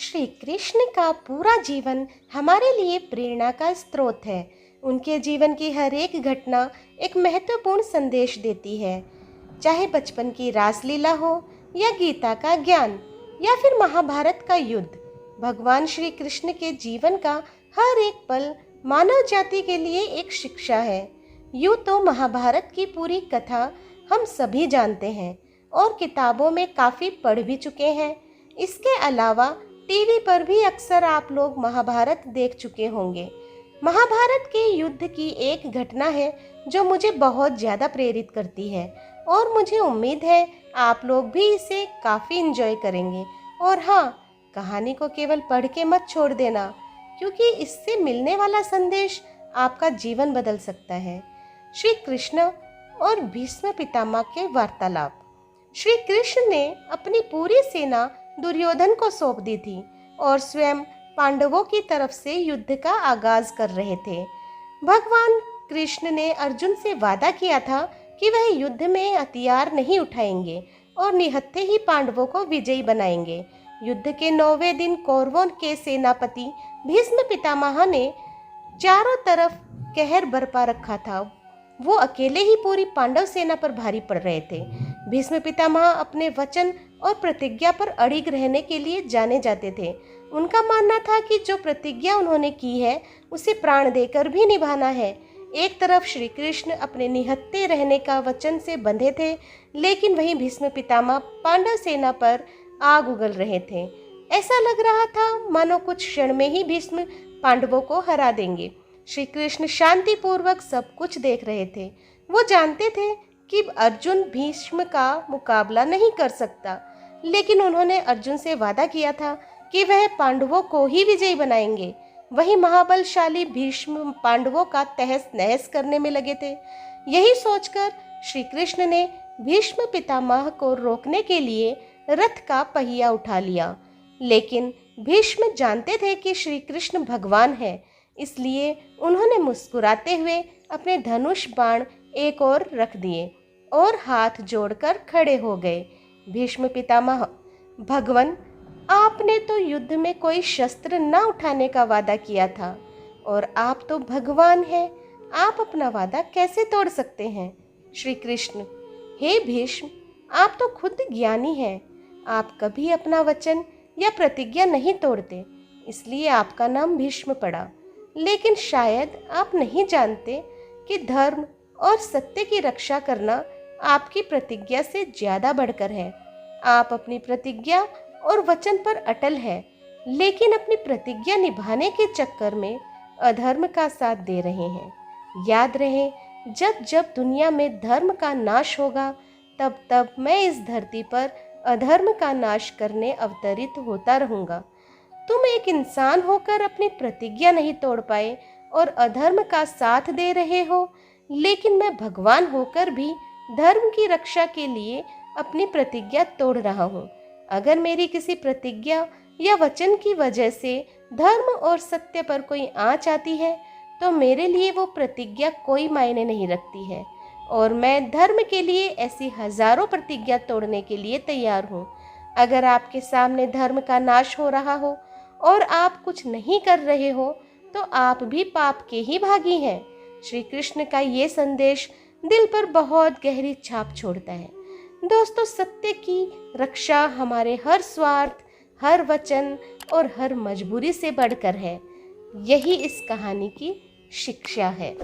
श्री कृष्ण का पूरा जीवन हमारे लिए प्रेरणा का स्रोत है। उनके जीवन की हर एक घटना एक महत्वपूर्ण संदेश देती है। चाहे बचपन की रासलीला हो या गीता का ज्ञान या फिर महाभारत का युद्ध, भगवान श्री कृष्ण के जीवन का हर एक पल मानव जाति के लिए एक शिक्षा है। यूँ तो महाभारत की पूरी कथा हम सभी जानते हैं और किताबों में काफ़ी पढ़ भी चुके हैं। इसके अलावा टीवी पर भी अक्सर आप लोग महाभारत देख चुके होंगे। महाभारत के युद्ध की एक घटना है जो मुझे बहुत ज़्यादा प्रेरित करती है और मुझे उम्मीद है आप लोग भी इसे काफ़ी एंजॉय करेंगे। और हाँ, कहानी को केवल पढ़ के मत छोड़ देना, क्योंकि इससे मिलने वाला संदेश आपका जीवन बदल सकता है। श्री कृष्ण और भीष्म पितामह के वार्तालाप। श्री कृष्ण ने अपनी पूरी सेना दुर्योधन को सौंप दी थी और स्वयं पांडवों की तरफ से युद्ध का आगाज कर रहे थे। भगवान कृष्ण ने अर्जुन से वादा किया था कि वह युद्ध में हथियार नहीं उठाएंगे और निहत्थे ही पांडवों को विजयी बनाएंगे। युद्ध के 9वें दिन कौरवों के सेनापति भीष्म पितामह ने चारों तरफ कहर बरपा रखा था। वो अकेले ही पूरी पांडव सेना पर भारी पड़ रहे थे। भीष्म पितामह अपने वचन और प्रतिज्ञा पर अड़िग रहने के लिए जाने जाते थे। उनका मानना था कि जो प्रतिज्ञा उन्होंने की है उसे प्राण देकर भी निभाना है। एक तरफ श्री कृष्ण अपने निहत्थे रहने का वचन से बंधे थे, लेकिन वहीं भीष्म पितामह पांडव सेना पर आग उगल रहे थे। ऐसा लग रहा था मानो कुछ क्षण में ही भीष्म पांडवों को हरा देंगे। श्री कृष्ण शांतिपूर्वक सब कुछ देख रहे थे। वो जानते थे कि अर्जुन भीष्म का मुकाबला नहीं कर सकता, लेकिन उन्होंने अर्जुन से वादा किया था कि वह पांडवों को ही विजयी बनाएंगे। वही महाबलशाली भीष्म पांडवों का तहस नहस करने में लगे थे। यही सोचकर श्री कृष्ण ने भीष्म पितामह को रोकने के लिए रथ का पहिया उठा लिया, लेकिन भीष्म जानते थे कि श्री कृष्ण भगवान है, इसलिए उन्होंने मुस्कुराते हुए अपने धनुष बाण एक ओर रख दिए और हाथ जोड़कर खड़े हो गए। भीष्म पितामह, भगवान, आपने तो युद्ध में कोई शस्त्र न उठाने का वादा किया था और आप तो भगवान हैं, आप अपना वादा कैसे तोड़ सकते हैं? श्री कृष्ण, हे भीष्म, आप तो खुद ज्ञानी हैं, आप कभी अपना वचन या प्रतिज्ञा नहीं तोड़ते, इसलिए आपका नाम भीष्म पड़ा। लेकिन शायद आप नहीं जानते कि धर्म और सत्य की रक्षा करना आपकी प्रतिज्ञा से ज़्यादा बढ़कर है। आप अपनी प्रतिज्ञा और वचन पर अटल है, लेकिन अपनी प्रतिज्ञा निभाने के चक्कर में अधर्म का साथ दे रहे हैं। याद रहे, जब जब दुनिया में धर्म का नाश होगा, तब तब मैं इस धरती पर अधर्म का नाश करने अवतरित होता रहूँगा। तुम एक इंसान होकर अपनी प्रतिज्ञा नहीं तोड़ पाए और अधर्म का साथ दे रहे हो, लेकिन मैं भगवान होकर भी धर्म की रक्षा के लिए अपनी प्रतिज्ञा तोड़ रहा हूँ। अगर मेरी किसी प्रतिज्ञा या वचन की वजह से धर्म और सत्य पर कोई आँच आती है, तो मेरे लिए वो प्रतिज्ञा कोई मायने नहीं रखती है और मैं धर्म के लिए ऐसी हजारों प्रतिज्ञा तोड़ने के लिए तैयार हूँ। अगर आपके सामने धर्म का नाश हो रहा हो और आप कुछ नहीं कर रहे हो, तो आप भी पाप के ही भागी हैं। श्री कृष्ण का ये संदेश दिल पर बहुत गहरी छाप छोड़ता है। दोस्तों, सत्य की रक्षा हमारे हर स्वार्थ, हर वचन और हर मजबूरी से बढ़कर है। यही इस कहानी की शिक्षा है।